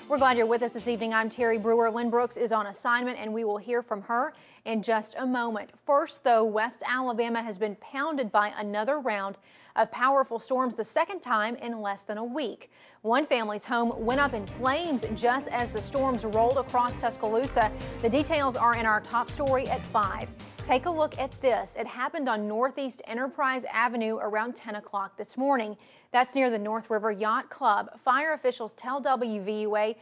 We're glad you're with us this evening. I'm Terry Brewer. Lynn Brooks is on assignment, and we will hear from her in just a moment. First, though, West Alabama has been pounded by another round of powerful storms, the second time in less than a week. One family's home went up in flames just as the storms rolled across Tuscaloosa. The details are in our top story at 5. Take a look at this. It happened on Northeast Enterprise Avenue around 10 o'clock this morning. That's near the North River Yacht Club. Fire officials tell WVUA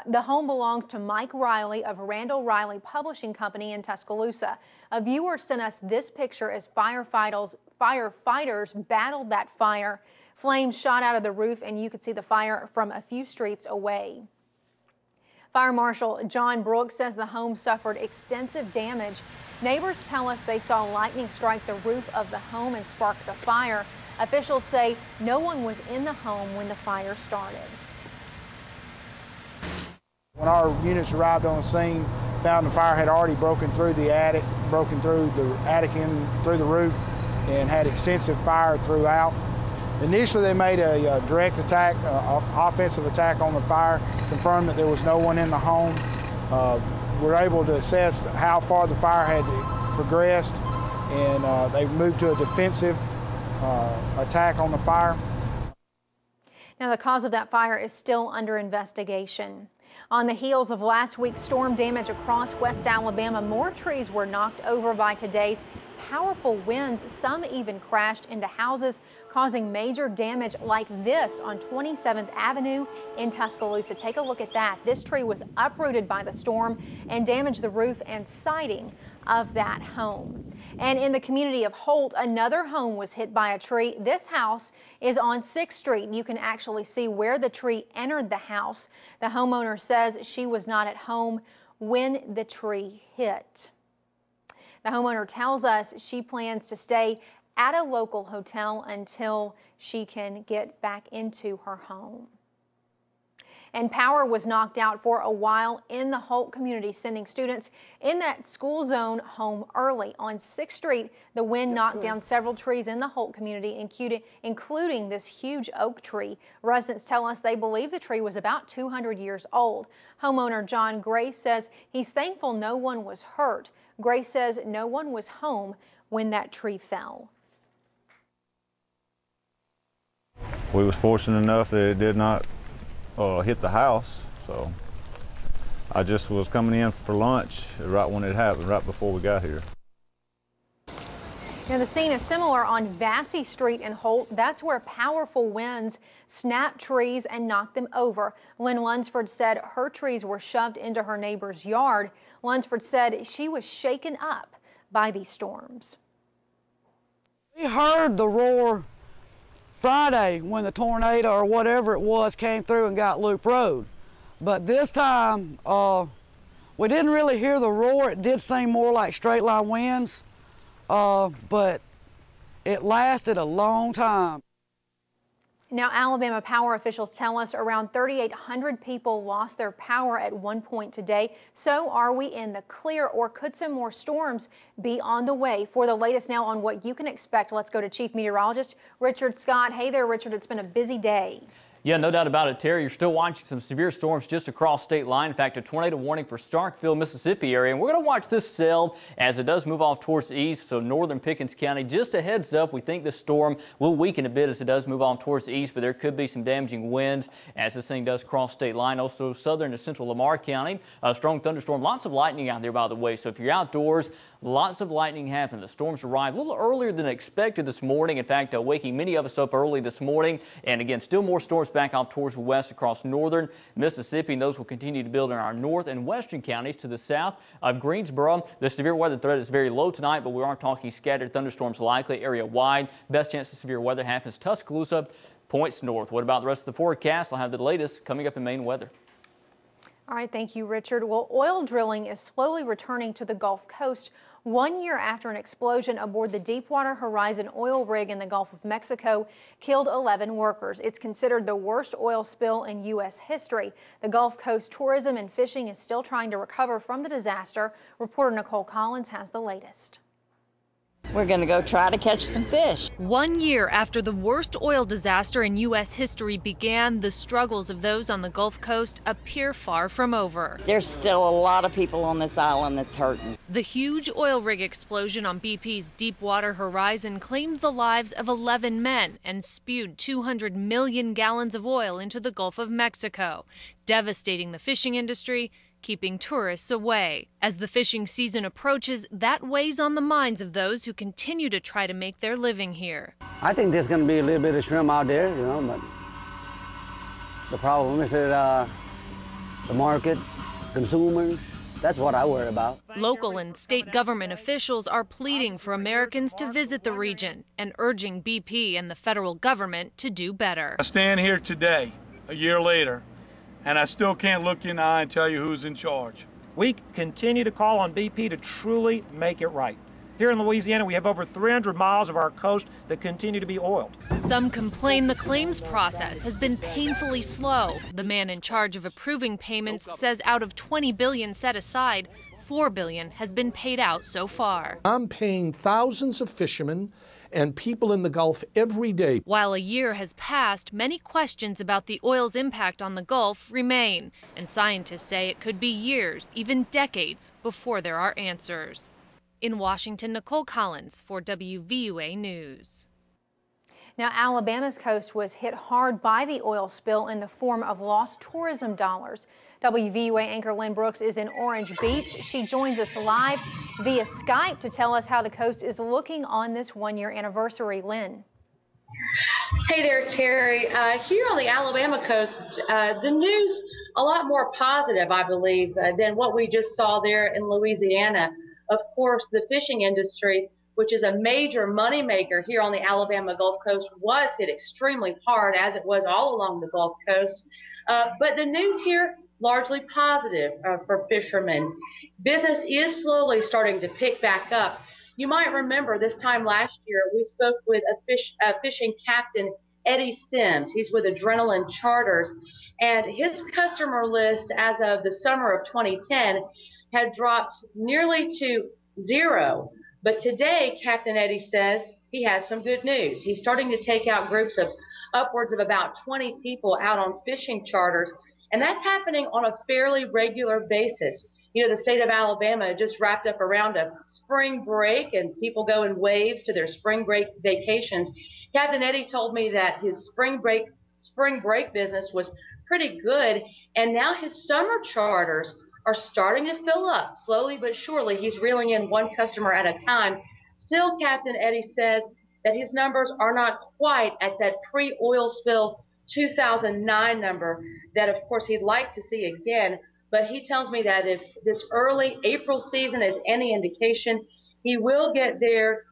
the home belongs to Mike Riley of Randall Riley Publishing Company in Tuscaloosa. A viewer sent us this picture as firefighters battled that fire. Flames shot out of the roof, and you could see the fire from a few streets away. Fire Marshal John Brooks says the home suffered extensive damage. Neighbors tell us they saw lightning strike the roof of the home and spark the fire. Officials say no one was in the home when the fire started. When our units arrived on the scene, found the fire had already broken through the attic, in through the roof, and had extensive fire throughout. Initially, they made a direct attack, offensive attack on the fire, confirmed that there was no one in the home. We were able to assess how far the fire had progressed, and they moved to a defensive attack on the fire. Now, the cause of that fire is still under investigation. On the heels of last week's storm damage across West Alabama, more trees were knocked over by today's powerful winds. Some even crashed into houses, causing major damage like this on 27th Avenue in Tuscaloosa. Take a look at that. This tree was uprooted by the storm and damaged the roof and siding of that home. And in the community of Holt, another home was hit by a tree. This house is on 6th Street. You can actually see where the tree entered the house. The homeowner says she was not at home when the tree hit. The homeowner tells us she plans to stay at a local hotel until she can get back into her home. And power was knocked out for a while in the Holt community, sending students in that school zone home early. On 6th Street, the wind knocked down several trees in the Holt community, including this huge oak tree. Residents tell us they believe the tree was about 200 years old. Homeowner John Gray says he's thankful no one was hurt. Gray says no one was home when that tree fell. We was fortunate enough that it did not hit the house, so I just was coming in for lunch right when it happened, right before we got here. Now, the scene is similar on Vassy Street in Holt. That's where powerful winds snapped trees and knocked them over. Lynn Lunsford said her trees were shoved into her neighbor's yard. Lunsford said she was shaken up by these storms. We heard the roar Friday when the tornado or whatever it was came through and got Loop Road. But this time, we didn't really hear the roar. It did seem more like straight line winds, but it lasted a long time. Now, Alabama power officials tell us around 3,800 people lost their power at one point today. So are we in the clear, or could some more storms be on the way? For the latest now on what you can expect, let's go to Chief Meteorologist Richard Scott. Hey there, Richard. It's been a busy day. Yeah, no doubt about it, Terry. You're still watching some severe storms just across state line. In fact, a tornado warning for Starkville, Mississippi area. And we're going to watch this cell as it does move off towards the east. So northern Pickens County, just a heads up, we think this storm will weaken a bit as it does move off towards the east, but there could be some damaging winds as this thing does cross state line. Also southern to central Lamar County, a strong thunderstorm. Lots of lightning out there, by the way. So if you're outdoors, lots of lightning happened. The storms arrived a little earlier than expected this morning. In fact, waking many of us up early this morning. And again, still more storms back off towards the west across northern Mississippi. And those will continue to build in our north and western counties to the south of Greensboro. The severe weather threat is very low tonight, but we are talking scattered thunderstorms likely area wide. Best chance of severe weather happens Tuscaloosa, points north. What about the rest of the forecast? I'll have the latest coming up in Maine weather. All right, thank you, Richard. Well, oil drilling is slowly returning to the Gulf Coast 1 year after an explosion aboard the Deepwater Horizon oil rig in the Gulf of Mexico killed 11 workers. It's considered the worst oil spill in U.S. history. The Gulf Coast tourism and fishing is still trying to recover from the disaster. Reporter Nicole Collins has the latest. We're going to go try to catch some fish. 1 year after the worst oil disaster in U.S. history began, the struggles of those on the Gulf Coast appear far from over. There's still a lot of people on this island that's hurting. The huge oil rig explosion on BP's Deepwater Horizon claimed the lives of 11 men and spewed 200 million gallons of oil into the Gulf of Mexico, devastating the fishing industry, keeping tourists away. As the fishing season approaches, that weighs on the minds of those who continue to try to make their living here. I think there's going to be a little bit of shrimp out there, but the problem is that the market, consumers, that's what I worry about. Local and state government officials are pleading for Americans to visit the region and urging BP and the federal government to do better. I stand here today, a year later, and I still can't look you in the eye and tell you who's in charge. We continue to call on BP to truly make it right. Here in Louisiana, we have over 300 miles of our coast that continue to be oiled. Some complain the claims process has been painfully slow. The man in charge of approving payments says out of $20 billion set aside, $4 billion has been paid out so far. I'm paying thousands of fishermen and people in the Gulf every day. While a year has passed, many questions about the oil's impact on the Gulf remain, and scientists say it could be years, even decades, before there are answers. In Washington, Nicole Collins for WVUA News. Now, Alabama's coast was hit hard by the oil spill in the form of lost tourism dollars. WVUA anchor Lynn Brooks is in Orange Beach. She joins us live via Skype to tell us how the coast is looking on this one-year anniversary. Lynn. Hey there, Terry. Here on the Alabama coast, the news a lot more positive, I believe, than what we just saw there in Louisiana. Of course, the fishing industry, which is a major moneymaker here on the Alabama Gulf Coast, was hit extremely hard, as it was all along the Gulf Coast. But the news here, largely positive for fishermen. Business is slowly starting to pick back up. You might remember this time last year, we spoke with a fishing captain, Eddie Sims. He's with Adrenaline Charters, and his customer list as of the summer of 2010 had dropped nearly to zero. But today, Captain Eddie says he has some good news. He's starting to take out groups of upwards of about 20 people out on fishing charters, and that's happening on a fairly regular basis. You know, the state of Alabama just wrapped up around a spring break, and people go in waves to their spring break vacations. Captain Eddie told me that his spring break business was pretty good, and now his summer charters are starting to fill up. Slowly but surely, he's reeling in one customer at a time. Still, Captain Eddie says that his numbers are not quite at that pre-oil spill 2009 number that, of course, he'd like to see again. But he tells me that if this early April season is any indication, he will get there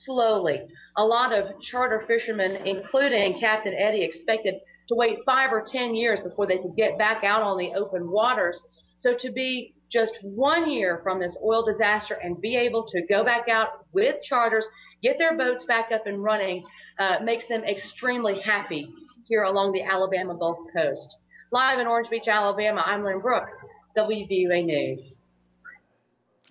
slowly. A lot of charter fishermen, including Captain Eddie, expected to wait 5 or 10 years before they could get back out on the open waters. So to be just 1 year from this oil disaster and be able to go back out with charters, get their boats back up and running, makes them extremely happy here along the Alabama Gulf Coast. Live in Orange Beach, Alabama, I'm Lynn Brooks, WVUA News.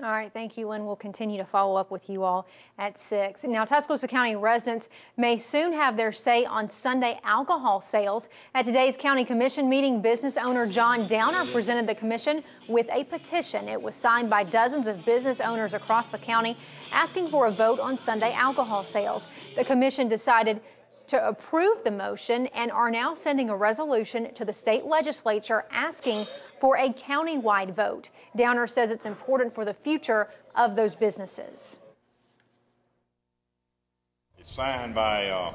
All right, thank you, Lynn. We'll continue to follow up with you all at 6. Now, Tuscaloosa County residents may soon have their say on Sunday alcohol sales. At today's County Commission meeting, business owner John Downer presented the commission with a petition. It was signed by dozens of business owners across the county asking for a vote on Sunday alcohol sales. The commission decided to approve the motion and are now sending a resolution to the state legislature asking for a county-wide vote. Downer says it's important for the future of those businesses. It's signed by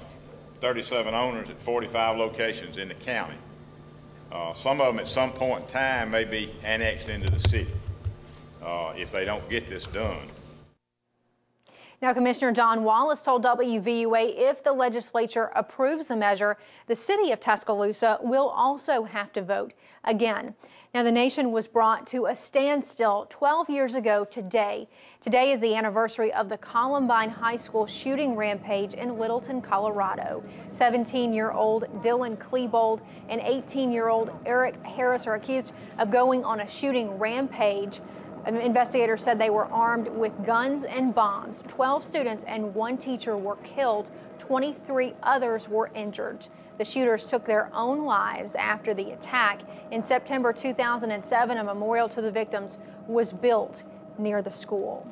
37 owners at 45 locations in the county. Some of them at some point in time may be annexed into the city if they don't get this done. Now, Commissioner Don Wallace told WVUA if the legislature approves the measure, the city of Tuscaloosa will also have to vote again. Now, the nation was brought to a standstill 12 years ago today. Today is the anniversary of the Columbine High School shooting rampage in Littleton, Colorado. 17-year-old Dylan Klebold and 18-year-old Eric Harris are accused of going on a shooting rampage Investigators said they were armed with guns and bombs. 12 students and 1 teacher were killed. 23 others were injured. The shooters took their own lives after the attack. In September 2007, a memorial to the victims was built near the school.